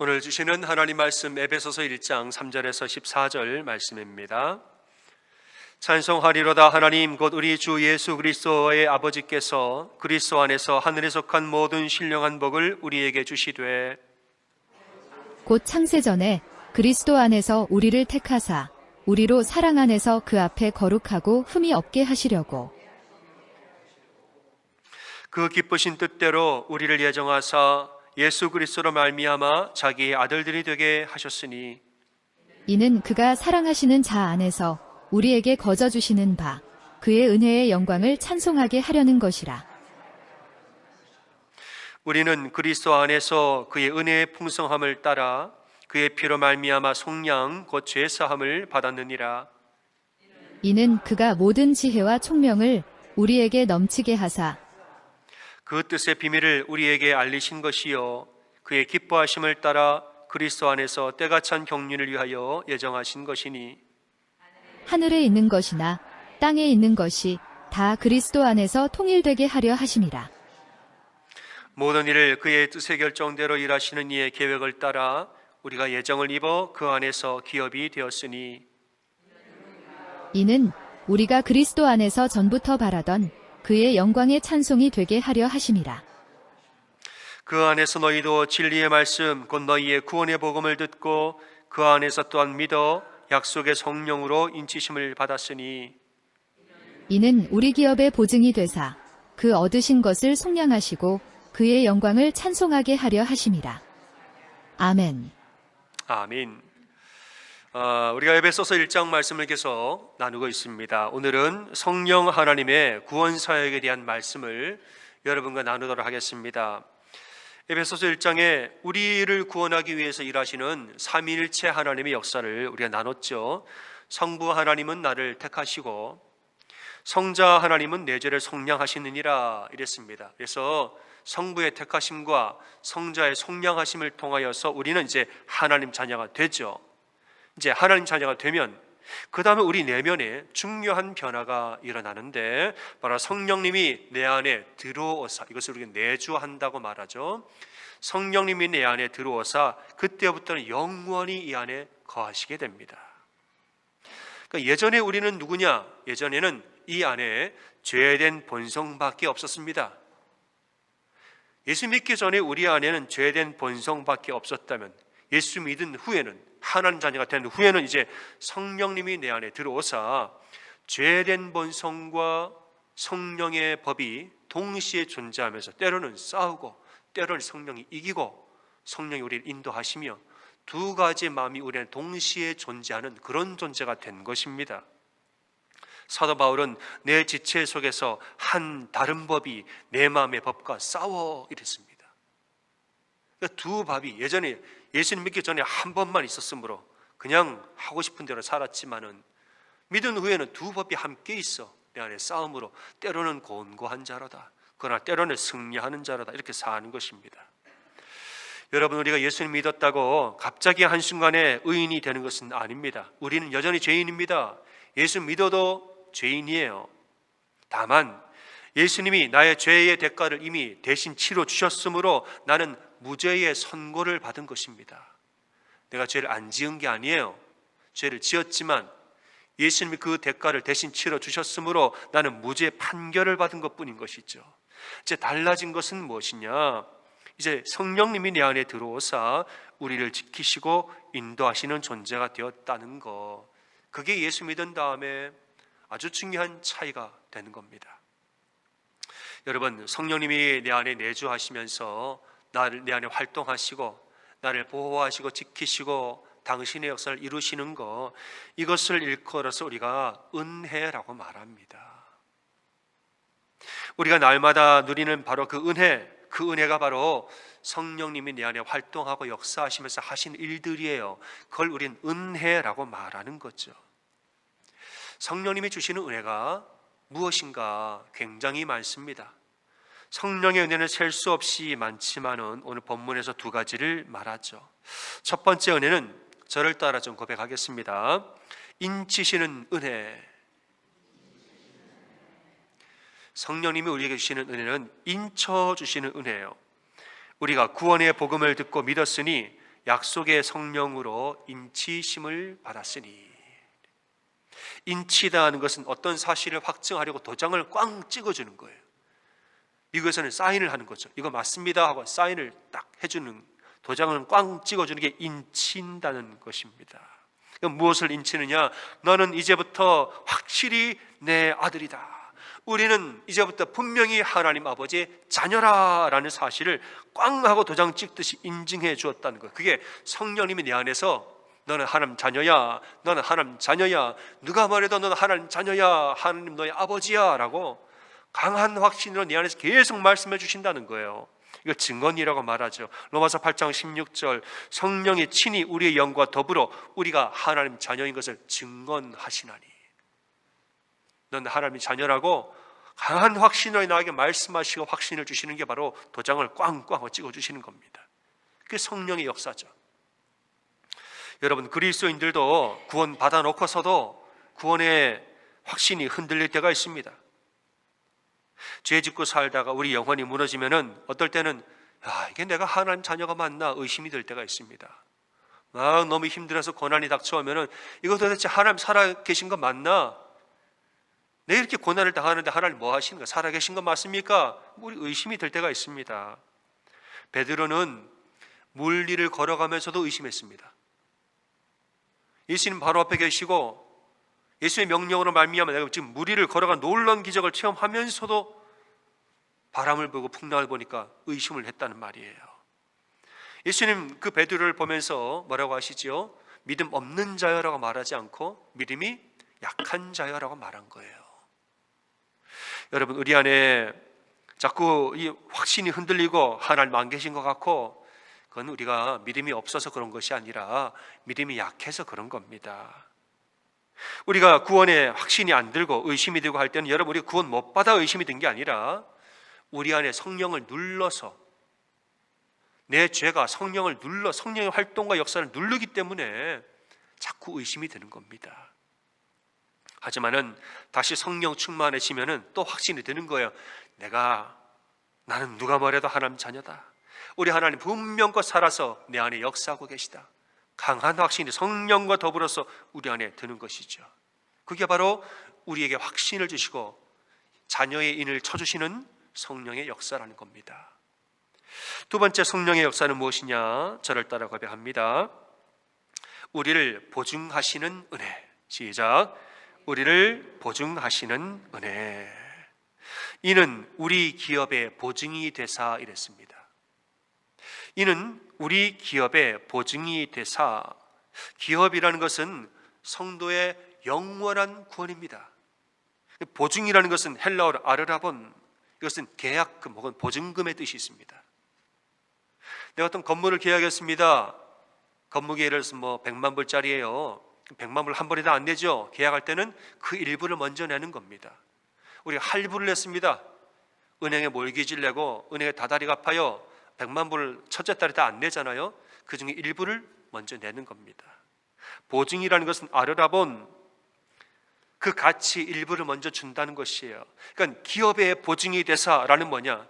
오늘 주시는 하나님 말씀 에베소서 1장 3절에서 14절 말씀입니다. 찬송하리로다. 하나님 곧 우리 주 예수 그리스도의 아버지께서 그리스도 안에서 하늘에 속한 모든 신령한 복을 우리에게 주시되 곧 창세전에 그리스도 안에서 우리를 택하사 우리로 사랑 안에서 그 앞에 거룩하고 흠이 없게 하시려고 그 기쁘신 뜻대로 우리를 예정하사 예수 그리스도로 말미암아 자기의 아들들이 되게 하셨으니 이는 그가 사랑하시는 자 안에서 우리에게 거저 주시는 바 그의 은혜의 영광을 찬송하게 하려는 것이라. 우리는 그리스도 안에서 그의 은혜의 풍성함을 따라 그의 피로 말미암아 속량 곧 죄 사함을 받았느니라. 이는 그가 모든 지혜와 총명을 우리에게 넘치게 하사 그 뜻의 비밀을 우리에게 알리신 것이요 그의 기뻐하심을 따라 그리스도 안에서 때가 찬 경륜을 위하여 예정하신 것이니 하늘에 있는 것이나 땅에 있는 것이 다 그리스도 안에서 통일되게 하려 하심이라. 모든 일을 그의 뜻의 결정대로 일하시는 이의 계획을 따라 우리가 예정을 입어 그 안에서 기업이 되었으니 이는 우리가 그리스도 안에서 전부터 바라던 그의 영광의 찬송이 되게 하려 하심이라. 그 안에서 너희도 진리의 말씀 곧 너희의 구원의 복음을 듣고 그 안에서 또한 믿어 약속의 성령으로 인치심을 받았으니 이는 우리 기업의 보증이 되사 그 얻으신 것을 속량하시고 그의 영광을 찬송하게 하려 하심이라. 아멘. 아멘. 우리가 에베소서 1장 말씀을 계속 나누고 있습니다. 오늘은 성령 하나님의 구원 사역에 대한 말씀을 여러분과 나누도록 하겠습니다. 에베소서 1장에 우리를 구원하기 위해서 일하시는 삼위일체 하나님의 역사를 우리가 나눴죠. 성부 하나님은 나를 택하시고 성자 하나님은 내 죄를 속량하시느니라 이랬습니다. 그래서 성부의 택하심과 성자의 속량하심을 통하여서 우리는 이제 하나님 자녀가 되죠. 이제 하나님 자녀가 되면 그 다음에 우리 내면에 중요한 변화가 일어나는데 바로 성령님이 내 안에 들어오사, 이것을 우리가 내주한다고 말하죠. 성령님이 내 안에 들어오사 그때부터는 영원히 이 안에 거하시게 됩니다. 그러니까 예전에 우리는 누구냐? 예전에는 이 안에 죄된 본성밖에 없었습니다. 예수 믿기 전에 우리 안에는 죄된 본성밖에 없었다면 예수 믿은 후에는 하나님 자녀가 된 후에는 이제 성령님이 내 안에 들어오사 죄된 본성과 성령의 법이 동시에 존재하면서 때로는 싸우고 때로는 성령이 이기고 성령이 우리를 인도하시며 두 가지 마음이 우리는 동시에 존재하는 그런 존재가 된 것입니다. 사도 바울은 내 지체 속에서 한 다른 법이 내 마음의 법과 싸워 이랬습니다. 그러니까 두 법이 예전에 예수님 믿기 전에 한 법만 있었으므로 그냥 하고 싶은 대로 살았지만은 믿은 후에는 두 법이 함께 있어 내 안에 싸움으로 때로는 곤고한 자로다 그러나 때로는 승리하는 자로다 이렇게 사는 것입니다. 여러분, 우리가 예수님 믿었다고 갑자기 한순간에 의인이 되는 것은 아닙니다. 우리는 여전히 죄인입니다. 예수 믿어도 죄인이에요. 다만 예수님이 나의 죄의 대가를 이미 대신 치러 주셨으므로 나는 무죄의 선고를 받은 것입니다. 내가 죄를 안 지은 게 아니에요. 죄를 지었지만 예수님이 그 대가를 대신 치러 주셨으므로 나는 무죄 판결을 받은 것뿐인 것이죠. 이제 달라진 것은 무엇이냐? 이제 성령님이 내 안에 들어오사 우리를 지키시고 인도하시는 존재가 되었다는 것, 그게 예수 믿은 다음에 아주 중요한 차이가 되는 겁니다. 여러분, 성령님이 내 안에 내주하시면서 나를 내 안에 활동하시고 나를 보호하시고 지키시고 당신의 역사를 이루시는 것, 이것을 일컬어서 우리가 은혜라고 말합니다. 우리가 날마다 누리는 바로 그 은혜가 바로 성령님이 내 안에 활동하고 역사하시면서 하신 일들이에요. 그걸 우린 은혜라고 말하는 거죠. 성령님이 주시는 은혜가 무엇인가 굉장히 많습니다. 성령의 은혜는 셀 수 없이 많지만은 오늘 본문에서 두 가지를 말하죠. 첫 번째 은혜는 저를 따라 좀 고백하겠습니다. 인치시는 은혜. 성령님이 우리에게 주시는 은혜는 인쳐주시는 은혜예요. 우리가 구원의 복음을 듣고 믿었으니 약속의 성령으로 인치심을 받았으니. 인치다는 것은 어떤 사실을 확증하려고 도장을 꽝 찍어주는 거예요. 미국에서는 사인을 하는 거죠. 이거 맞습니다 하고 사인을 딱 해주는, 도장을 꽝 찍어주는 게 인친다는 것입니다. 무엇을 인치느냐? 너는 이제부터 확실히 내 아들이다. 우리는 이제부터 분명히 하나님 아버지의 자녀라 라는 사실을 꽝 하고 도장 찍듯이 인증해 주었다는 거예요. 그게 성령님이 내 안에서 너는 하나님 자녀야, 너는 하나님 자녀야, 누가 말해도 너는 하나님 자녀야, 하나님 너의 아버지야 라고 강한 확신으로 내 안에서 계속 말씀해 주신다는 거예요. 이걸 증언이라고 말하죠. 로마서 8장 16절, 성령이 친히 우리의 영과 더불어 우리가 하나님 자녀인 것을 증언하시나니. 너는 하나님의 자녀라고 강한 확신으로 나에게 말씀하시고 확신을 주시는 게 바로 도장을 꽝꽝 찍어주시는 겁니다. 그게 성령의 역사죠. 여러분, 그리스도인들도 구원 받아놓고서도 구원의 확신이 흔들릴 때가 있습니다. 죄 짓고 살다가 우리 영혼이 무너지면은 어떨 때는 이게 내가 하나님 자녀가 맞나 의심이 들 때가 있습니다. 너무 힘들어서 고난이 닥쳐오면은 이거 도대체 하나님 살아계신 거 맞나? 내가 이렇게 고난을 당하는데 하나님 뭐 하시는 가? 살아계신 거 맞습니까? 우리 의심이 들 때가 있습니다. 베드로는 물 위를 걸어가면서도 의심했습니다. 예수님 바로 앞에 계시고 예수의 명령으로 말미암아 내가 지금 물 위를 걸어가 놀라운 기적을 체험하면서도 바람을 보고 풍랑을 보니까 의심을 했다는 말이에요. 예수님 그 베드로를 보면서 뭐라고 하시죠? 믿음 없는 자여라고 말하지 않고 믿음이 약한 자여라고 말한 거예요. 여러분, 우리 안에 자꾸 이 확신이 흔들리고 하나님 안 계신 것 같고, 그건 우리가 믿음이 없어서 그런 것이 아니라 믿음이 약해서 그런 겁니다. 우리가 구원에 확신이 안 들고 의심이 들고 할 때는 여러분, 우리 구원 못 받아 의심이 든 게 아니라 우리 안에 성령을 눌러서, 내 죄가 성령을 눌러 성령의 활동과 역사를 누르기 때문에 자꾸 의심이 드는 겁니다. 하지만은 다시 성령 충만해지면은 또 확신이 드는 거예요. 나는 누가 뭐래도 하나님 자녀다. 우리 하나님 분명껏 살아서 내 안에 역사하고 계시다. 강한 확신이 성령과 더불어서 우리 안에 드는 것이죠. 그게 바로 우리에게 확신을 주시고 자녀의 인을 쳐주시는 성령의 역사라는 겁니다. 두 번째 성령의 역사는 무엇이냐? 저를 따라 고백합니다. 우리를 보증하시는 은혜. 시작. 우리를 보증하시는 은혜. 이는 우리 기업의 보증이 되사 이랬습니다. 이는 우리 기업의 보증이 되사. 기업이라는 것은 성도의 영원한 구원입니다. 보증이라는 것은 헬라어로 아르라본, 이것은 계약금 혹은 보증금의 뜻이 있습니다. 내가 어떤 건물을 계약했습니다. 건물이 예를 들어서 100만 불짜리예요. 100만 불 한 번에 다 안 내죠. 계약할 때는 그 일부를 먼저 내는 겁니다. 우리가 할부를 냈습니다. 은행에 몰기지를 내고 은행에 다달이 갚아요. 100만 불 첫째 달에 다 안 내잖아요. 그 중에 일부를 먼저 내는 겁니다. 보증이라는 것은 아르라본, 그 가치 일부를 먼저 준다는 것이에요. 그러니까 기업의 보증이 되사라는 뭐냐?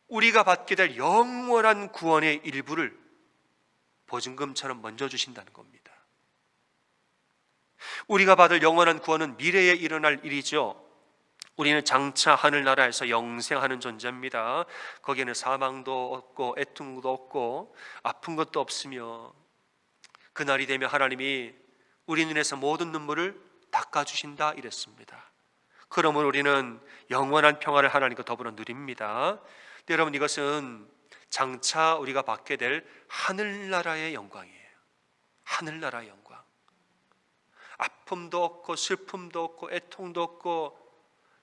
우리가 받게 될 영원한 구원의 일부를 보증금처럼 먼저 주신다는 겁니다. 우리가 받을 영원한 구원은 미래에 일어날 일이죠. 우리는 장차 하늘나라에서 영생하는 존재입니다. 거기에는 사망도 없고 애통도 없고 아픈 것도 없으며, 그날이 되면 하나님이 우리 눈에서 모든 눈물을 닦아주신다 이랬습니다. 그러면 우리는 영원한 평화를 하나님과 더불어 누립니다. 여러분, 이것은 장차 우리가 받게 될 하늘나라의 영광이에요. 하늘나라의 영광. 아픔도 없고 슬픔도 없고 애통도 없고,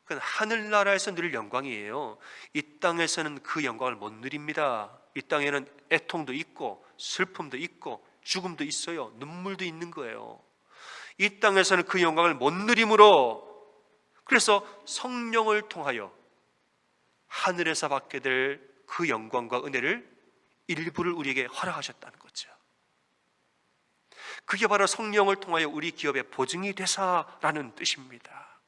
그건 하늘나라에서 누릴 영광이에요. 이 땅에서는 그 영광을 못 누립니다. 이 땅에는 애통도 있고 슬픔도 있고 죽음도 있어요. 눈물도 있는 거예요. 이 땅에서는 그 영광을 못 누림으로, 그래서 성령을 통하여 하늘에서 받게 될 그 영광과 은혜를 일부를 우리에게 허락하셨다는 거죠. 그게 바로 성령을 통하여 우리 기업의 보증이 되사라는 뜻입니다.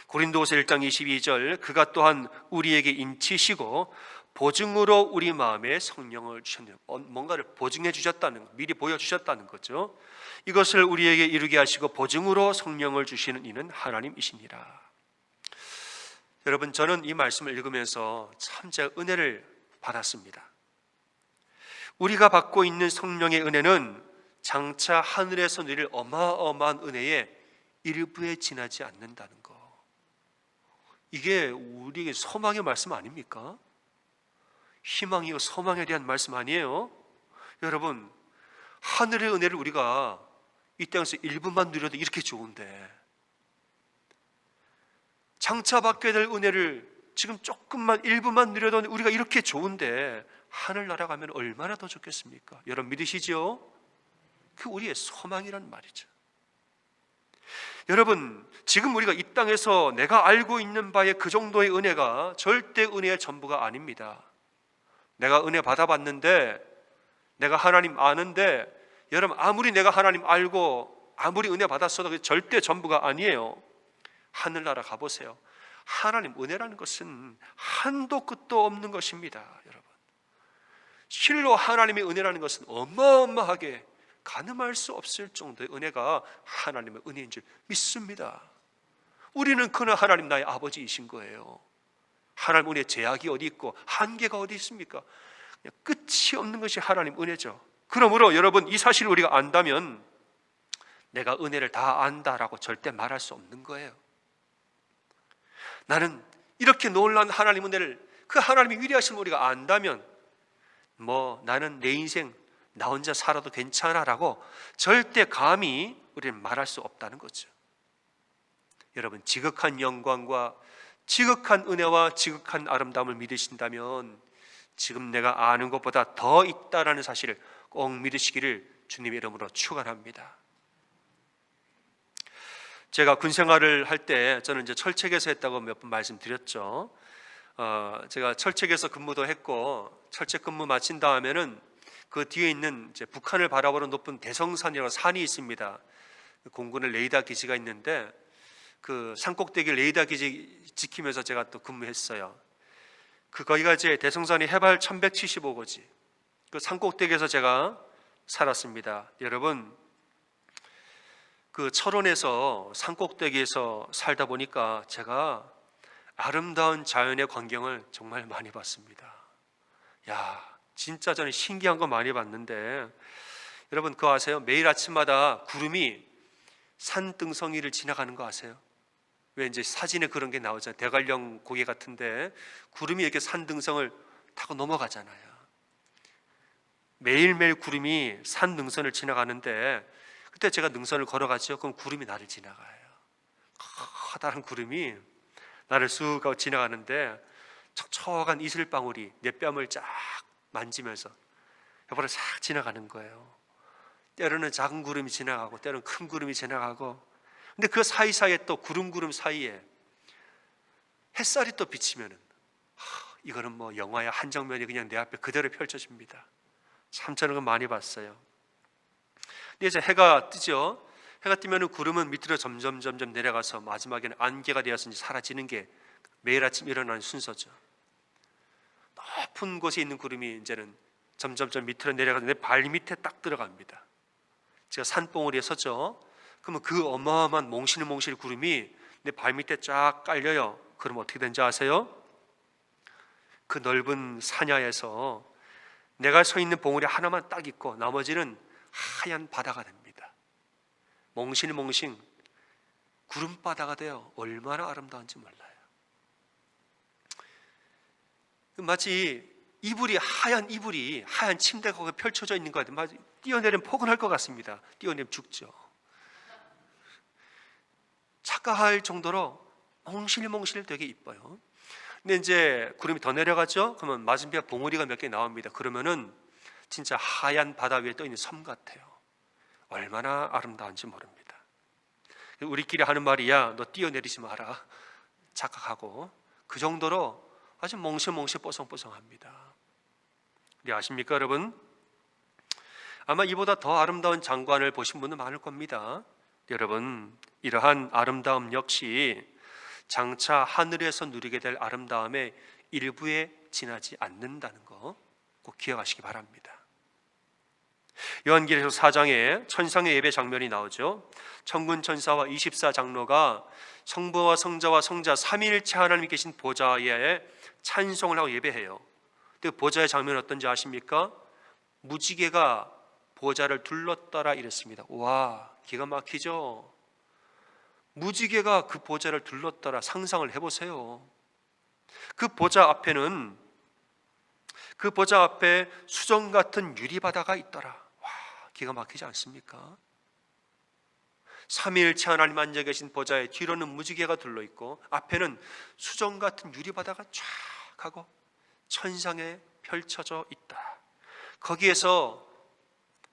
고린도후서 1장 22절, 그가 또한 우리에게 인치시고 보증으로 우리 마음에 성령을 주셨네요. 뭔가를 보증해 주셨다는 거, 미리 보여주셨다는 거죠. 이것을 우리에게 이루게 하시고 보증으로 성령을 주시는 이는 하나님이시니라. 여러분, 저는 이 말씀을 읽으면서 참 제가 은혜를 받았습니다. 우리가 받고 있는 성령의 은혜는 장차 하늘에서 누릴 어마어마한 은혜의 일부에 지나지 않는다는 거. 이게 우리에게 소망의 말씀 아닙니까? 희망이고 소망에 대한 말씀 아니에요? 여러분, 하늘의 은혜를 우리가 이 땅에서 일부만 누려도 이렇게 좋은데, 장차 받게 될 은혜를 지금 조금만 일부만 누려도 우리가 이렇게 좋은데 하늘나라 가면 얼마나 더 좋겠습니까? 여러분 믿으시죠? 그 우리의 소망이란 말이죠. 여러분, 지금 우리가 이 땅에서 내가 알고 있는 바의 그 정도의 은혜가 절대 은혜의 전부가 아닙니다. 내가 은혜 받아봤는데, 내가 하나님 아는데, 여러분 아무리 내가 하나님 알고 아무리 은혜 받았어도 그게 절대 전부가 아니에요. 하늘나라 가보세요. 하나님 은혜라는 것은 한도 끝도 없는 것입니다. 여러분, 실로 하나님의 은혜라는 것은 어마어마하게 가늠할 수 없을 정도의 은혜가 하나님의 은혜인 줄 믿습니다. 우리는 그나 하나님 나의 아버지이신 거예요. 하나님 은혜의 제약이 어디 있고 한계가 어디 있습니까? 그냥 끝이 없는 것이 하나님 은혜죠. 그러므로 여러분, 이 사실을 우리가 안다면 내가 은혜를 다 안다라고 절대 말할 수 없는 거예요. 나는 이렇게 놀라운 하나님 은혜를, 그 하나님의 위대하심을 우리가 안다면 나는 내 인생 나 혼자 살아도 괜찮아라고 절대 감히 우리는 말할 수 없다는 거죠. 여러분, 지극한 영광과 지극한 은혜와 지극한 아름다움을 믿으신다면 지금 내가 아는 것보다 더 있다라는 사실을 꼭 믿으시기를 주님의 이름으로 축원합니다. 제가 군 생활을 할 때 저는 이제 철책에서 했다고 몇 번 말씀드렸죠. 제가 철책에서 근무도 했고, 철책 근무 마친 다음에는 그 뒤에 있는 이제 북한을 바라보는 높은 대성산이라는 산이 있습니다. 공군의 레이더 기지가 있는데 그 산꼭대기 레이더 기지 지키면서 제가 또 근무했어요. 거기가 이제 대성산이 해발 1175고지, 그 산꼭대기에서 제가 살았습니다. 여러분, 그 철원에서 산꼭대기에서 살다 보니까 제가 아름다운 자연의 광경을 정말 많이 봤습니다. 진짜 저는 신기한 거 많이 봤는데, 여러분 그거 아세요? 매일 아침마다 구름이 산등성이를 지나가는 거 아세요? 왜 이제 사진에 그런 게 나오잖아요. 대관령 고개 같은데 구름이 이렇게 산등성을 타고 넘어가잖아요. 매일매일 구름이 산능선을 지나가는데, 그때 제가 능선을 걸어가죠. 그럼 구름이 나를 지나가요. 커다란 구름이 나를 쑥 하고 지나가는데 촉촉한 이슬방울이 내 뺨을 쫙 만지면서 옆으로 싹 지나가는 거예요. 때로는 작은 구름이 지나가고 때로는 큰 구름이 지나가고, 근데 그 사이사이에 또 구름 사이에 햇살이 또 비치면은 이거는 영화의 한 장면이 그냥 내 앞에 그대로 펼쳐집니다. 참 저는 거 많이 봤어요. 근데 이제 해가 뜨죠. 해가 뜨면은 구름은 밑으로 점점 내려가서 마지막에는 안개가 되어서 이제 사라지는 게 매일 아침 일어나는 순서죠. 높은 곳에 있는 구름이 이제는 점점 밑으로 내려가서 내 발 밑에 딱 들어갑니다. 제가 산봉우리에 섰죠. 그러면 그 어마어마한 몽실몽실 구름이 내 발 밑에 쫙 깔려요. 그럼 어떻게 되는지 아세요? 그 넓은 산야에서 내가 서 있는 봉우리 하나만 딱 있고 나머지는 하얀 바다가 됩니다. 몽실몽실 구름바다가 되어 얼마나 아름다운지 몰라요. 마치 하얀 이불이 하얀 침대가 거기 펼쳐져 있는 것 같아요. 마치 뛰어내리면 포근할 것 같습니다. 뛰어내리면 죽죠. 착각할 정도로 몽실몽실 되게 이뻐요. 근데 이제 구름이 더 내려가죠. 그러면 맞은편 봉우리가 몇 개 나옵니다. 그러면은 진짜 하얀 바다 위에 떠 있는 섬 같아요. 얼마나 아름다운지 모릅니다. 우리끼리 하는 말이야, 너 뛰어내리지 마라 착각하고, 그 정도로 아주 몽실몽실 뽀송뽀송합니다. 우리 아십니까 여러분? 아마 이보다 더 아름다운 장관을 보신 분은 많을 겁니다. 여러분, 이러한 아름다움 역시 장차 하늘에서 누리게 될 아름다움의 일부에 지나지 않는다는 거 꼭 기억하시기 바랍니다. 요한계시록 4장에 천상의 예배 장면이 나오죠. 천군 천사와 24장로가 성부와 성자와 성자 삼위일체 하나님이 계신 보좌에 찬송을 하고 예배해요. 근데 보좌의 장면은 어떤지 아십니까? 무지개가 보좌를 둘렀더라 이랬습니다. 와, 기가 막히죠? 무지개가 그 보좌를 둘렀더라. 상상을 해보세요. 그 보좌 앞에 수정 같은 유리바다가 있더라. 와, 기가 막히지 않습니까? 삼위일체 하나님 앉아 계신 보좌에 뒤로는 무지개가 둘러있고 앞에는 수정 같은 유리바다가 쫙 하고 천상에 펼쳐져 있다. 거기에서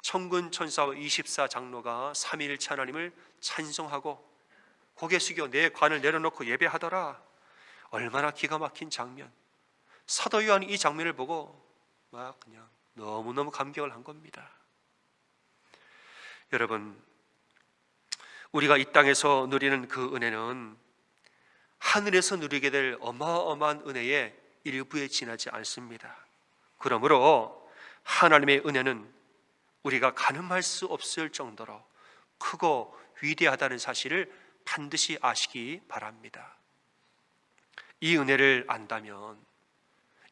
천군 천사와 24장로가 삼위일체 하나님을 찬송하고 고개 숙여 내 관을 내려놓고 예배하더라. 얼마나 기가 막힌 장면. 사도 요한이 이 장면을 보고 막 그냥 너무너무 감격을 한 겁니다. 여러분, 우리가 이 땅에서 누리는 그 은혜는 하늘에서 누리게 될 어마어마한 은혜의 일부에 지나지 않습니다. 그러므로 하나님의 은혜는 우리가 가늠할 수 없을 정도로 크고 위대하다는 사실을 반드시 아시기 바랍니다. 이 은혜를 안다면,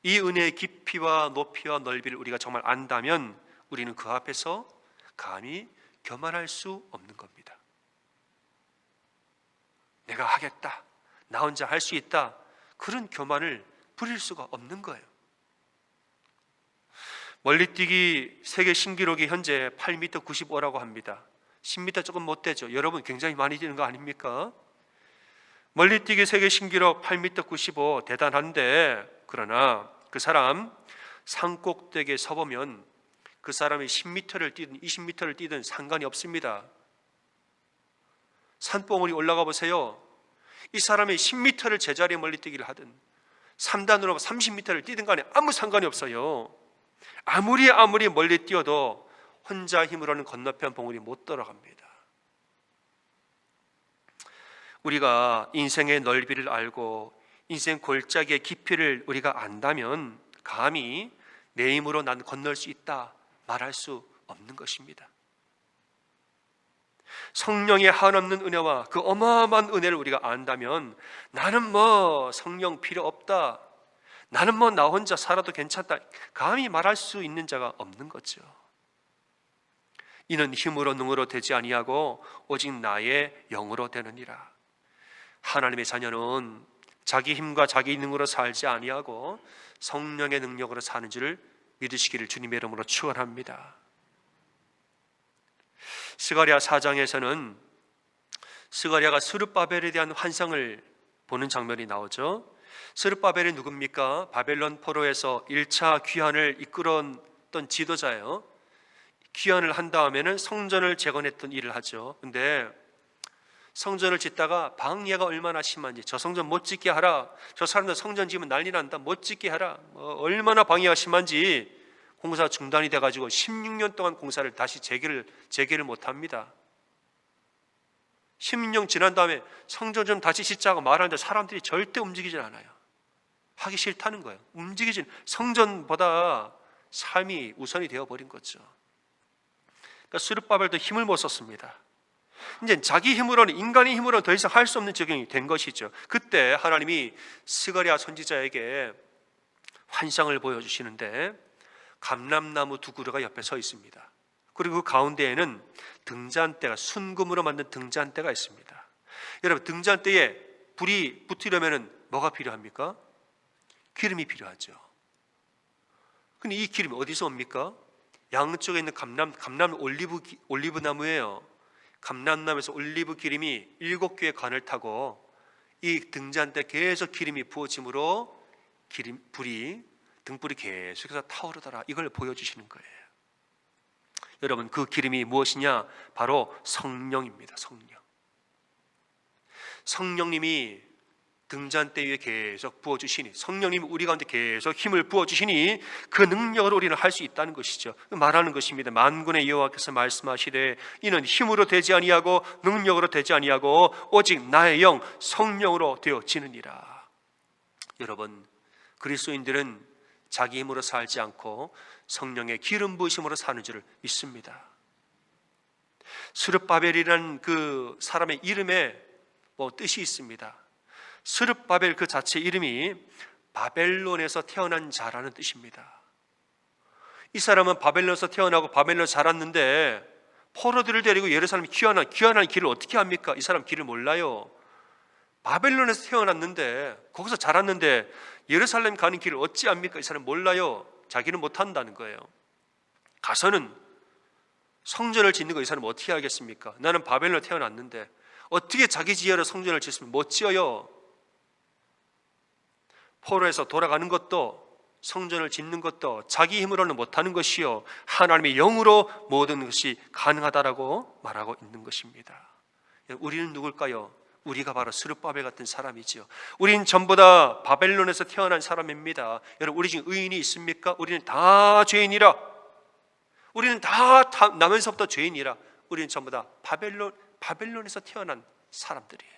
이 은혜의 깊이와 높이와 넓이를 우리가 정말 안다면 우리는 그 앞에서 감히 교만할 수 없는 겁니다. 내가 하겠다, 나 혼자 할 수 있다, 그런 교만을 부릴 수가 없는 거예요. 멀리뛰기 세계 신기록이 현재 8m 95라고 합니다. 10m 조금 못 되죠. 여러분 굉장히 많이 뛰는 거 아닙니까? 멀리뛰기 세계 신기록 8m 95 대단한데, 그러나 그 사람 산꼭대기에 서보면 그 사람이 10m를 뛰든 20m를 뛰든 상관이 없습니다. 산봉우리 올라가 보세요. 이 사람이 10m를 제자리에 멀리뛰기를 하든 3단으로 30m를 뛰든 간에 아무 상관이 없어요. 아무리 멀리 뛰어도 혼자 힘으로는 건너편 봉우리 못 들어갑니다. 우리가 인생의 넓이를 알고 인생 골짜기의 깊이를 우리가 안다면 감히 내 힘으로 난 건널 수 있다 말할 수 없는 것입니다. 성령의 한없는 은혜와 그 어마어마한 은혜를 우리가 안다면 나는 성령 필요 없다, 나는 나 혼자 살아도 괜찮다 감히 말할 수 있는 자가 없는 거죠. 이는 힘으로 능으로 되지 아니하고 오직 나의 영으로 되느니라. 하나님의 자녀는 자기 힘과 자기 능으로 살지 아니하고 성령의 능력으로 사는 줄을 믿으시기를 주님의 이름으로 축원합니다. 스가랴 4장에서는 스가랴가 스룹바벨에 대한 환상을 보는 장면이 나오죠. 스룹바벨이 누굽니까? 바벨론 포로에서 1차 귀환을 이끌었던 지도자예요. 귀환을 한 다음에는 성전을 재건했던 일을 하죠. 근데 성전을 짓다가 방해가 얼마나 심한지, 저 성전 못 짓게 하라, 저 사람들 성전 지으면 난리 난다, 못 짓게 하라, 얼마나 방해가 심한지 공사 중단이 돼가지고 16년 동안 공사를 다시 재개를 못합니다. 16년 지난 다음에 성전 좀 다시 짓자고 말하는데 사람들이 절대 움직이질 않아요. 하기 싫다는 거예요. 움직이진, 성전보다 삶이 우선이 되어버린 거죠. 그러니까 스룹바벨도 힘을 못 썼습니다. 이제 자기 힘으로는, 인간의 힘으로는 더 이상 할 수 없는 적용이 된 것이죠. 그때 하나님이 스가랴 선지자에게 환상을 보여주시는데 감람나무 두 그루가 옆에 서 있습니다. 그리고 그 가운데에는 등잔대가, 순금으로 만든 등잔대가 있습니다. 여러분, 등잔대에 불이 붙으려면 뭐가 필요합니까? 기름이 필요하죠. 근데 이 기름이 어디서 옵니까? 양쪽에 있는 감람 올리브 나무예요. 감람나무에서 올리브 기름이 7개의 관을 타고 이 등잔대 계속 기름이 부어짐으로 등불이 계속해서 타오르더라. 이걸 보여주시는 거예요. 여러분, 그 기름이 무엇이냐? 바로 성령입니다. 성령님이 등잔대 위에 계속 부어주시니, 성령님이 우리 가운데 계속 힘을 부어주시니 그 능력으로 우리는 할 수 있다는 것이죠. 말하는 것입니다. 만군의 여호와께서 말씀하시되 이는 힘으로 되지 아니하고 능력으로 되지 아니하고 오직 나의 영 성령으로 되어지느니라. 여러분, 그리스도인들은 자기 힘으로 살지 않고 성령의 기름 부으심으로 사는 줄 믿습니다. 스룹바벨이라는 그 사람의 이름에 뜻이 있습니다. 스룹바벨 그 자체 이름이 바벨론에서 태어난 자라는 뜻입니다. 이 사람은 바벨론에서 태어나고 바벨론에서 자랐는데 포로들을 데리고 예루살렘 귀환한 길을 어떻게 합니까? 이 사람 길을 몰라요. 바벨론에서 태어났는데 거기서 자랐는데 예루살렘 가는 길을 어찌 압니까? 이 사람 몰라요. 자기는 못한다는 거예요. 가서는 성전을 짓는 거 이 사람 어떻게 하겠습니까? 나는 바벨론에 태어났는데 어떻게 자기 지혜로 성전을 짓으면 못 지어요? 포로에서 돌아가는 것도 성전을 짓는 것도 자기 힘으로는 못하는 것이요 하나님의 영으로 모든 것이 가능하다라고 말하고 있는 것입니다. 우리는 누굴까요? 우리가 바로 스룹바벨 같은 사람이지요. 우리는 전부 다 바벨론에서 태어난 사람입니다. 여러분, 우리 중에 의인이 있습니까? 우리는 다 죄인이라. 우리는 다 나면서부터 죄인이라. 우리는 전부 다 바벨론에서 태어난 사람들이에요.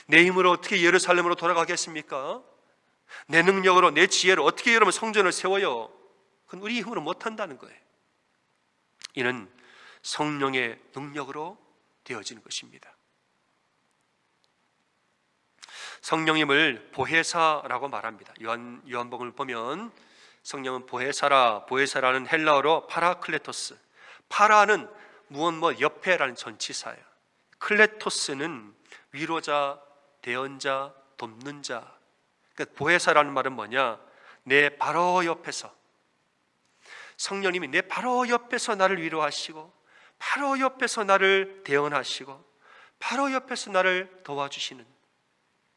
내 힘으로 어떻게 예루살렘으로 돌아가겠습니까? 내 능력으로, 내 지혜로 어떻게 여러분 성전을 세워요? 그건 우리 힘으로 못한다는 거예요. 이는 성령의 능력으로 되어지는 것입니다. 성령님을 보혜사라고 말합니다. 요한복음을 보면 성령은 보혜사라는 헬라어로 파라클레토스. 파라는 무엇 옆에라는 전치사예요. 클레토스는 위로자, 대언자, 돕는 자. 그러니까 보혜사라는 말은 뭐냐? 내 바로 옆에서, 성령님이 내 바로 옆에서 나를 위로하시고 바로 옆에서 나를 대언하시고 바로 옆에서 나를 도와주시는,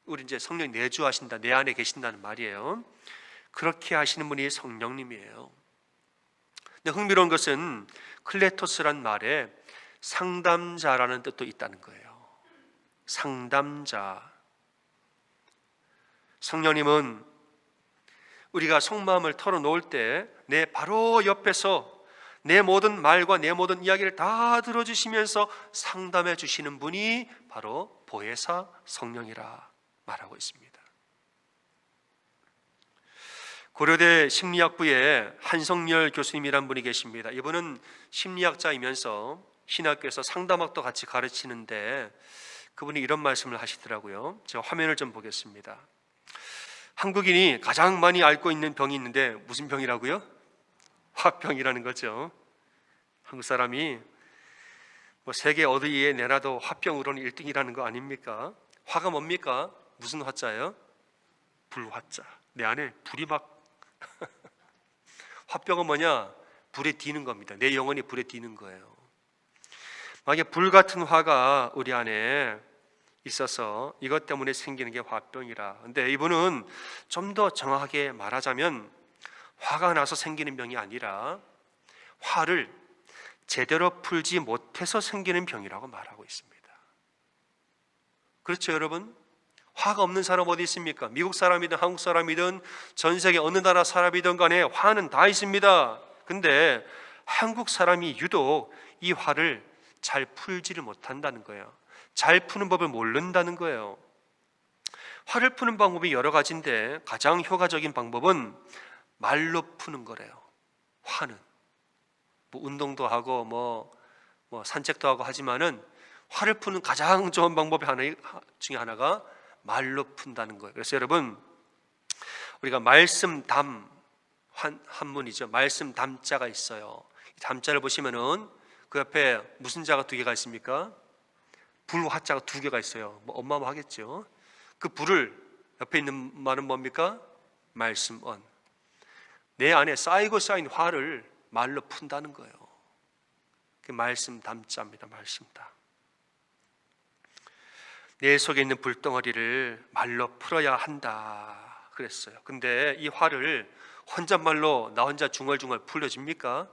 우리 이제 성령이 내주하신다, 내 안에 계신다는 말이에요. 그렇게 하시는 분이 성령님이에요. 근데 흥미로운 것은 클레토스란 말에 상담자라는 뜻도 있다는 거예요. 상담자. 성령님은 우리가 속마음을 털어놓을 때 내 바로 옆에서 내 모든 말과 내 모든 이야기를 다 들어주시면서 상담해 주시는 분이 바로 보혜사 성령이라 말하고 있습니다. 고려대 심리학부에 한성열 교수님이란 분이 계십니다. 이분은 심리학자이면서 신학교에서 상담학도 같이 가르치는데 그분이 이런 말씀을 하시더라고요. 제가 화면을 좀 보겠습니다. 한국인이 가장 많이 앓고 있는 병이 있는데 무슨 병이라고요? 화병이라는 거죠. 한국 사람이 세계 어디에 내놔도 화병으로는 1등이라는 거 아닙니까? 화가 뭡니까? 무슨 화자예요? 불화자. 내 안에 불이 막 화병은 뭐냐? 불에 튀는 겁니다. 내 영혼이 불에 튀는 거예요. 만약에 불 같은 화가 우리 안에 있어서 이것 때문에 생기는 게 화병이라. 근데 이분은 좀 더 정확하게 말하자면 화가 나서 생기는 병이 아니라 화를 제대로 풀지 못해서 생기는 병이라고 말하고 있습니다. 그렇죠, 여러분? 화가 없는 사람 어디 있습니까? 미국 사람이든 한국 사람이든 전 세계 어느 나라 사람이든 간에 화는 다 있습니다. 근데 한국 사람이 유독 이 화를 잘 풀지를 못한다는 거예요. 잘 푸는 법을 모른다는 거예요. 화를 푸는 방법이 여러 가지인데 가장 효과적인 방법은 말로 푸는 거래요. 화는 운동도 하고 산책도 하고 하지만은 화를 푸는 가장 좋은 방법이 중에 하나가 말로 푼다는 거예요. 그래서 여러분, 우리가 말씀담 한문이죠. 말씀담자가 있어요. 담자를 보시면은 그 옆에 무슨 자가 2개가 있습니까? 불화자가 2개가 있어요. 어마어마하겠죠. 그 불을 옆에 있는 말은 뭡니까? 말씀언. 내 안에 쌓이고 쌓인 화를 말로 푼다는 거예요. 그 말씀담자입니다. 말씀담. 내 속에 있는 불덩어리를 말로 풀어야 한다 그랬어요. 근데 이 화를 혼잣말로 나 혼자 중얼중얼 풀려집니까?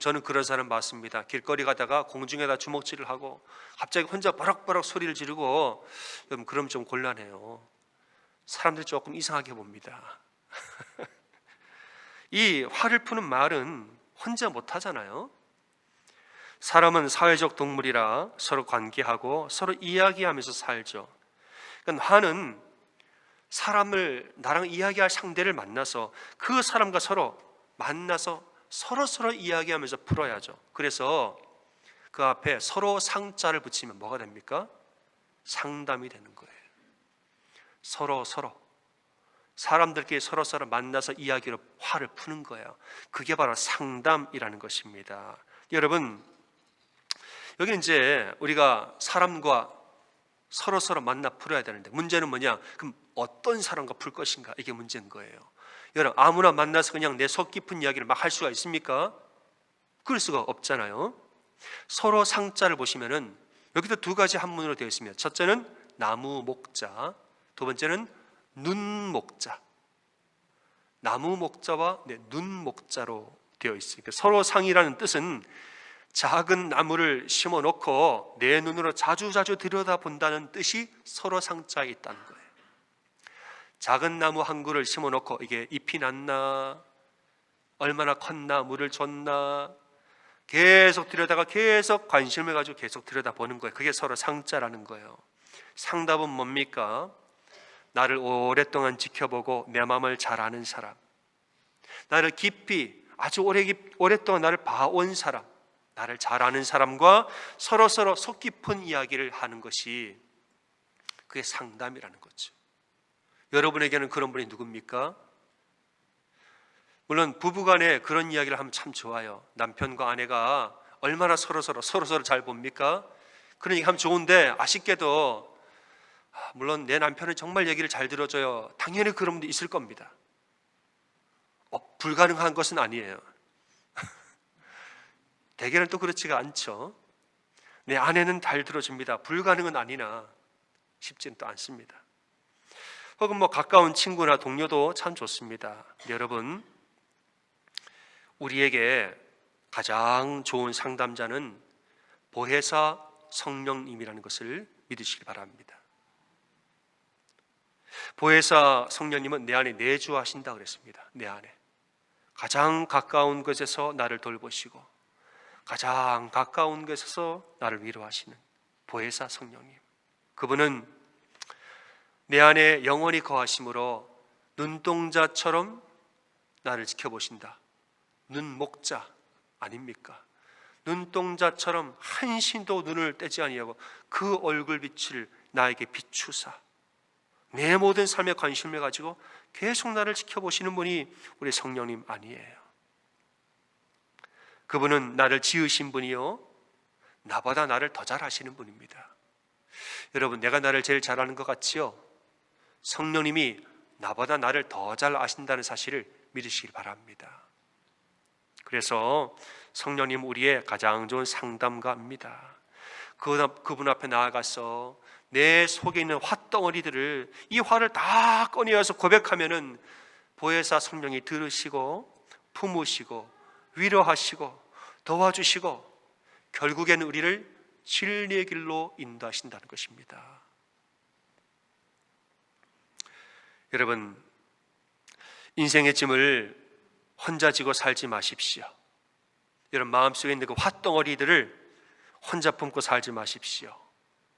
저는 그런 사람 봤습니다. 길거리 가다가 공중에다 주먹질을 하고 갑자기 혼자 버럭버럭 소리를 지르고, 여러분 그럼 좀 곤란해요. 사람들이 조금 이상하게 봅니다. 이 화를 푸는 말은 혼자 못하잖아요. 사람은 사회적 동물이라 서로 관계하고 서로 이야기하면서 살죠. 그러니까 화는 사람을, 나랑 이야기할 상대를 만나서 그 사람과 서로 만나서 서로 이야기하면서 풀어야죠. 그래서 그 앞에 서로 상자를 붙이면 뭐가 됩니까? 상담이 되는 거예요. 서로 사람들끼리 서로 만나서 이야기로 화를 푸는 거예요. 그게 바로 상담이라는 것입니다. 여러분, 여기 이제 우리가 사람과 서로 만나 풀어야 되는데, 문제는 뭐냐? 그럼 어떤 사람과 풀 것인가? 이게 문제인 거예요. 여러분, 아무나 만나서 그냥 내 속 깊은 이야기를 막 할 수가 있습니까? 그럴 수가 없잖아요. 서로 상자를 보시면은 여기도 두 가지 한문으로 되어 있습니다. 첫째는 나무 목자, 두 번째는 눈 목자. 나무 목자와 눈 목자로 되어 있습니다. 서로 상이라는 뜻은 작은 나무를 심어 놓고 내 눈으로 자주 들여다본다는 뜻이 서로 상자에 있다는 거예요. 작은 나무 한 그루를 심어 놓고 이게 잎이 났나, 얼마나 컸나, 물을 줬나 계속 들여다가 계속 관심을 가지고 계속 들여다보는 거예요. 그게 서로 상자라는 거예요. 상답은 뭡니까? 나를 오랫동안 지켜보고 내 마음을 잘 아는 사람, 나를 깊이 아주 오랫동안 나를 봐온 사람, 나를 잘 아는 사람과 서로 속 깊은 이야기를 하는 것이 그게 상담이라는 거죠. 여러분에게는 그런 분이 누굽니까? 물론 부부간에 그런 이야기를 하면 참 좋아요. 남편과 아내가 얼마나 서로 잘 봅니까? 그런 얘기 하면 좋은데, 아쉽게도 물론 내 남편은 정말 얘기를 잘 들어줘요. 당연히 그런 분도 있을 겁니다. 불가능한 것은 아니에요. 대개는 또 그렇지가 않죠. 내 아내는 잘 들어줍니다. 불가능은 아니나 쉽지는 또 않습니다. 혹은 가까운 친구나 동료도 참 좋습니다. 여러분, 우리에게 가장 좋은 상담자는 보혜사 성령님이라는 것을 믿으시기 바랍니다. 보혜사 성령님은 내 안에 내주하신다 그랬습니다. 내 안에 가장 가까운 곳에서 나를 돌보시고 가장 가까운 곳에서 나를 위로하시는 보혜사 성령님, 그분은 내 안에 영원히 거하심으로 눈동자처럼 나를 지켜보신다. 눈목자 아닙니까? 눈동자처럼 한신도 눈을 떼지 아니하고 그 얼굴빛을 나에게 비추사 내 모든 삶에 관심을 가지고 계속 나를 지켜보시는 분이 우리 성령님 아니에요. 그분은 나를 지으신 분이요, 나보다 나를 더 잘 아시는 분입니다. 여러분, 내가 나를 제일 잘 아는 것 같지요? 성령님이 나보다 나를 더 잘 아신다는 사실을 믿으시길 바랍니다. 그래서 성령님 우리의 가장 좋은 상담가입니다. 그분 앞에 나아가서 내 속에 있는 화덩어리들을, 이 화를 다 꺼내어서 고백하면은 보혜사 성령이 들으시고 품으시고 위로하시고 도와주시고 결국에는 우리를 진리의 길로 인도하신다는 것입니다. 여러분, 인생의 짐을 혼자 지고 살지 마십시오. 여러분, 마음속에 있는 그 화덩어리들을 혼자 품고 살지 마십시오.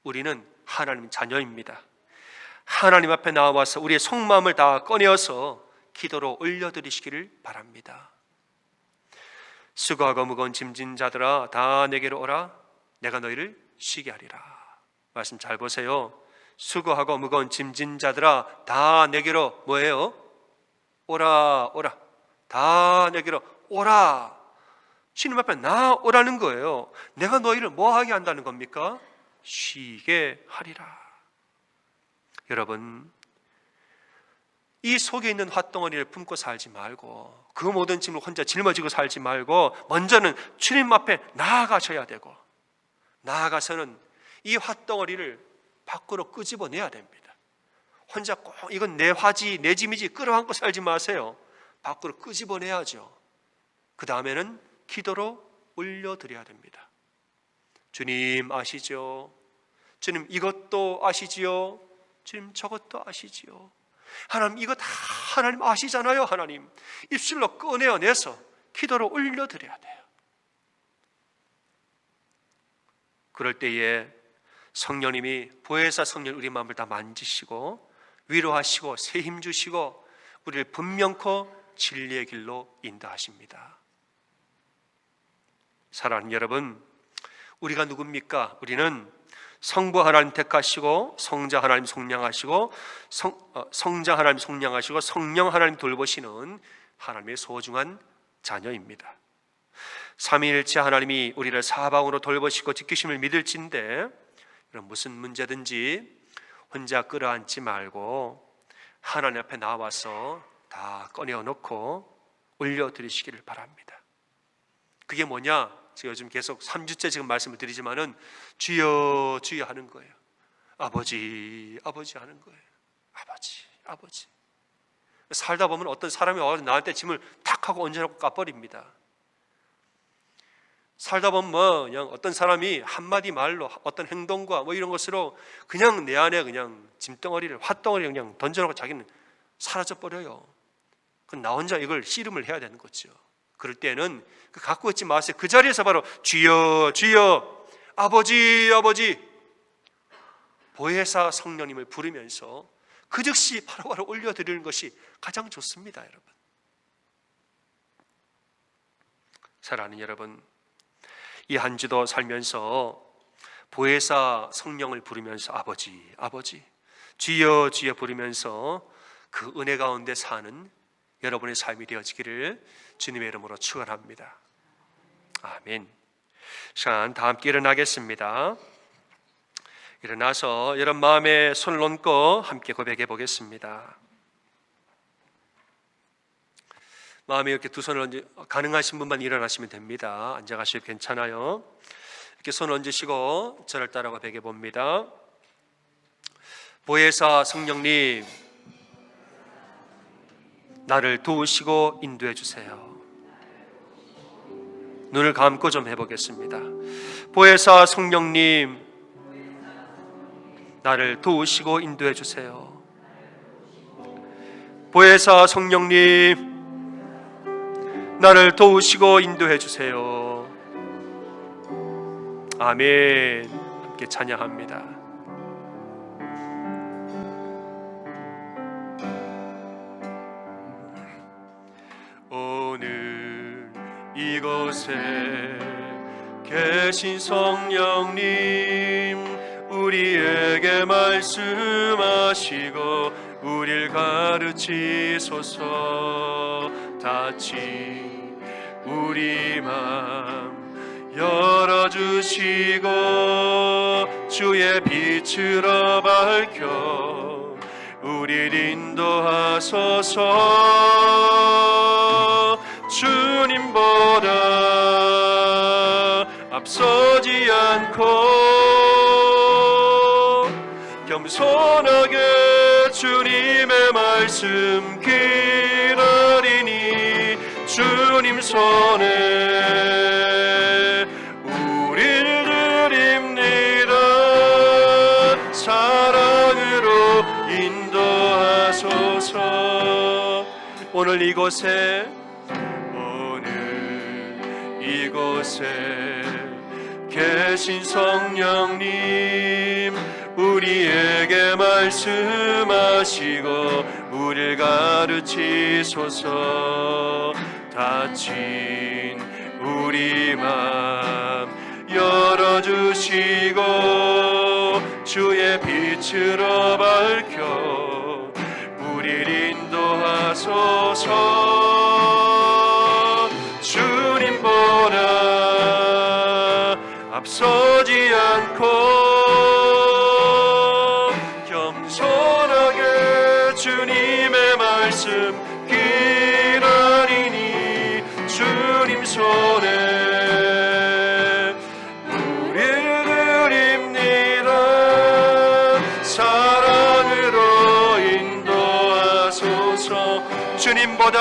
우리는 하나님 자녀입니다. 하나님 앞에 나와서 우리의 속마음을 다 꺼내어서 기도로 올려드리시기를 바랍니다. 수고하고 무거운 짐진 자들아 다 내게로 오라, 내가 너희를 쉬게 하리라. 말씀 잘 보세요. 수고하고 무거운 짐진 자들아 다 내게로 뭐예요? 오라. 다 내게로 오라. 주님 앞에 나오라는 거예요. 내가 너희를 뭐 하게 한다는 겁니까? 쉬게 하리라. 여러분, 이 속에 있는 화-덩어리를 품고 살지 말고 그 모든 짐을 혼자 짊어지고 살지 말고 먼저는 주님 앞에 나아가셔야 되고, 나아가서는 이 화-덩어리를 밖으로 끄집어내야 됩니다. 혼자 꼭 이건 내 화지 내 짐이지 끌어안고 살지 마세요. 밖으로 끄집어내야죠. 그 다음에는 기도로 올려드려야 됩니다. 주님 아시죠? 주님 이것도 아시지요? 주님 저것도 아시지요? 하나님 이거 다 하나님 아시잖아요. 하나님 입술로 꺼내어내서 기도로 올려드려야 돼요. 그럴 때에 성령님이 보혜사 성령 우리 마음을 다 만지시고 위로하시고 새 힘 주시고 우리를 분명코 진리의 길로 인도하십니다. 사랑하는 여러분, 우리가 누굽니까? 우리는 성부 하나님 택하시고 성자 하나님 속량하시고 성자 하나님 속량하시고 성령 하나님 돌보시는 하나님의 소중한 자녀입니다. 삼위일체 하나님이 우리를 사방으로 돌보시고 지키심을 믿을진데 무슨 문제든지 혼자 끌어안지 말고 하나님 앞에 나와서 다 꺼내어놓고 올려드리시기를 바랍니다. 그게 뭐냐? 제가 요즘 계속 3주째 지금 말씀을 드리지만은 주여 주여 하는 거예요. 아버지 아버지 하는 거예요. 아버지 아버지. 살다 보면 어떤 사람이 와서 나한테 짐을 탁 하고 얹어놓고 까버립니다. 살다 보면 그냥 어떤 사람이 한마디 말로 어떤 행동과 이런 것으로 그냥 내 안에 그냥 짐덩어리를 팥덩어리를 그냥 던져놓고 자기는 사라져 버려요. 그럼 나 혼자 이걸 씨름을 해야 되는 거죠. 그럴 때는 그 갖고 있지 마세요. 그 자리에서 바로 주여 주여 아버지 아버지 보혜사 성령님을 부르면서 그 즉시 바로바로 올려드리는 것이 가장 좋습니다. 여러분, 사랑하는 여러분, 이 한 주도 살면서 보혜사 성령을 부르면서 아버지 아버지 주여 주여 부르면서 그 은혜 가운데 사는 여러분의 삶이 되어지기를 주님의 이름으로 축원합니다. 아멘. 시간 다 함께 일어나겠습니다. 일어나서 여러분 마음에 손을 얹고 함께 고백해 보겠습니다. 마음에 이렇게 두 손을 얹어 가능하신 분만 일어나시면 됩니다. 앉아 가셔도 괜찮아요. 이렇게 손을 얹으시고 저를 따라 고백해 봅니다. 보혜사 성령님, 나를 도우시고 인도해 주세요. 눈을 감고 좀 해보겠습니다. 보혜사 성령님, 나를 도우시고 인도해 주세요. 보혜사 성령님, 나를 도우시고 인도해 주세요. 아멘. 함께 찬양합니다. 오늘 이곳에 계신 성령님, 우리에게 말씀하시고 우릴 가르치소서. 다친 우리 맘 열어주시고 주의 빛으로 밝혀 우릴 인도하소서. 주님보다 앞서지 않고 겸손하게 주님의 말씀 기다리니 주님 손에 우릴 드립니다. 사랑으로 인도하소서. 오늘 이곳에 계신 성령님, 우리에게 말씀하시고 우릴 가르치소서. 다친 우리 맘 열어주시고 주의 빛으로 밝혀 우릴 인도하소서. 주님보다 앞서지 않고 겸손하게 주님의 말씀 기다리니 주님 손에 우릴 드립니다. 사랑으로 인도하소서. 주님보다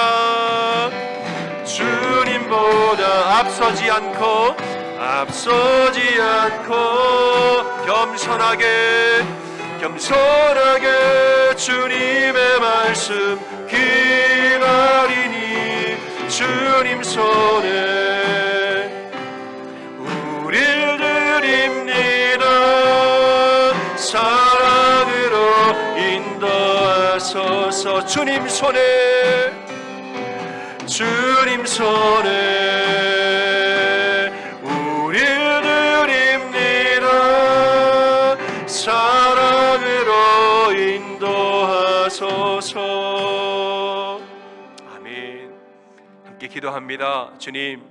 앞서지 않고 겸손하게 주님의 말씀 기다리니 주님 손에 우릴 드립니다. 사랑으로 인도하소서. 인도하소서. 주님 손에 우리를 드립니다. 사랑으로 인도하소서. 아멘. 함께 기도합니다. 주님,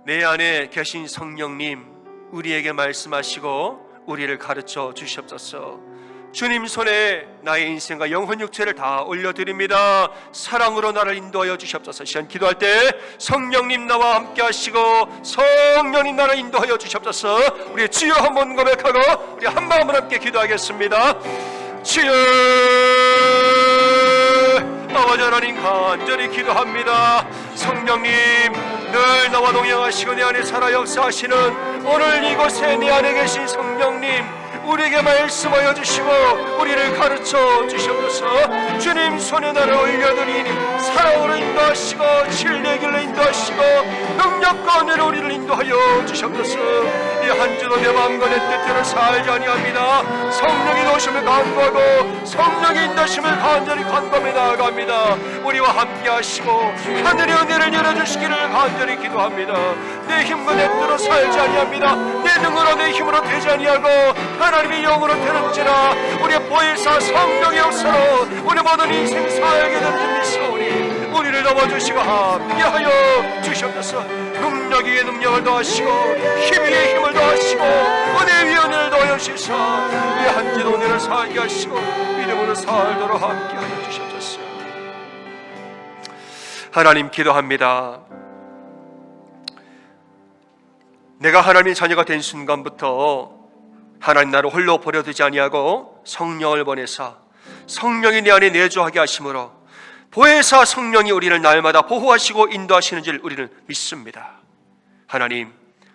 내 안에 계신 성령님, 우리에게 말씀하시고 우리를 가르쳐 주시옵소서. 주님 손에 나의 인생과 영혼 육체를 다 올려드립니다. 사랑으로 나를 인도하여 주시옵소서. 시간 기도할 때 성령님 나와 함께 하시고 성령님 나를 인도하여 주시옵소서. 우리 주여 한번 고백하고 우리 한 마음으로 함께 기도하겠습니다. 주여, 아버지 하나님 간절히 기도합니다. 성령님 늘 나와 동행하시고 내 안에 살아 역사하시는 오늘 이곳에 내 안에 계신 성령님, 우리에게 말씀하여 주시고 우리를 가르쳐 주시옵소서. 주님 손에 나를 올려드리니 사랑으로 인도하시고 진리의 길로 인도하시고 능력과 은혜로 우리를 인도하여 주시옵소서. 이 한 주도 내 마음과 내 뜻대로 살지 아니합니다. 성령이 도우심을 간구하고 성령의 인도심을 간절히 간구하며 나아갑니다. 우리와 함께 하시고 하늘의 은혜를 열어주시기를 간절히 기도합니다. 내 힘과 내 뜻으로 살지 아니합니다. 내 능으로 내 힘으로 되지 아니하고 하나님의 영으로 되는지라. 우리의 보혜사 성령의 역사로 우리 모든 인생 살게 되는 줄 믿사오니 우리를 넘어주시고 함께하여 주시옵소서. 능력 위에 능력을 더하시고 힘 위에 힘을 더하시고 은혜 위에 은혜를 더하여 주시사 이 한 주도 은혜를 살게 하시고 믿음으로 살도록 함께하여 주시옵소서. 하나님 기도합니다. 내가 하나님의 자녀가 된 순간부터 하나님 나를 홀로 버려두지 아니하고 성령을 보내사 성령이 내 안에 내주하게 하심으로 보혜사 성령이 우리를 날마다 보호하시고 인도하시는 줄 우리는 믿습니다. 하나님,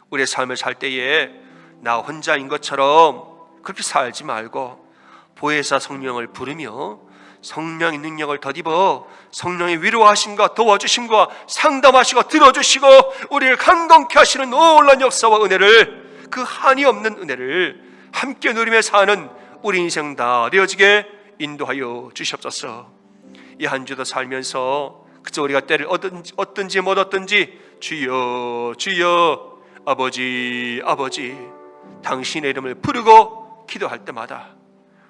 우리의 삶을 살 때에 나 혼자인 것처럼 그렇게 살지 말고 보혜사 성령을 부르며 성령의 능력을 덧입어 성령의 위로하심과 도와주심과 상담하시고 들어주시고 우리를 강건케 하시는 놀라운 역사와 은혜를, 그 한이 없는 은혜를 함께 누리며 사는 우리 인생 다 되어지게 인도하여 주시옵소서. 이 한 주도 살면서 그저 우리가 때를 얻든지 못 얻든지 주여 주여 아버지 아버지 당신의 이름을 부르고 기도할 때마다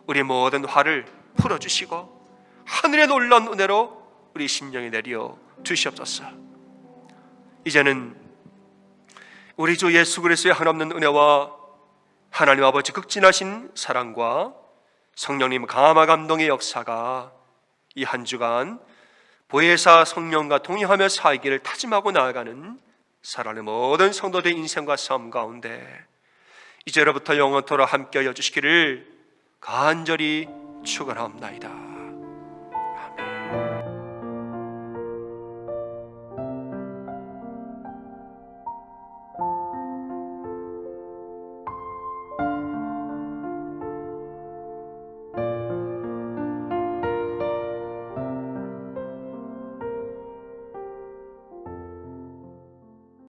우리 모든 화를 풀어주시고 하늘의 놀라운 은혜로 우리 심령에 내려 주시옵소서. 이제는 우리 주 예수 그리스도의 한없는 은혜와 하나님 아버지 극진하신 사랑과 성령님 감화 감동의 역사가 이 한 주간 보혜사 성령과 동행하며 살기를 다짐하고 나아가는 사랑하는 모든 성도들의 인생과 삶 가운데 이제로부터 영원토록 함께하여 주시기를 간절히 축원하옵나이다.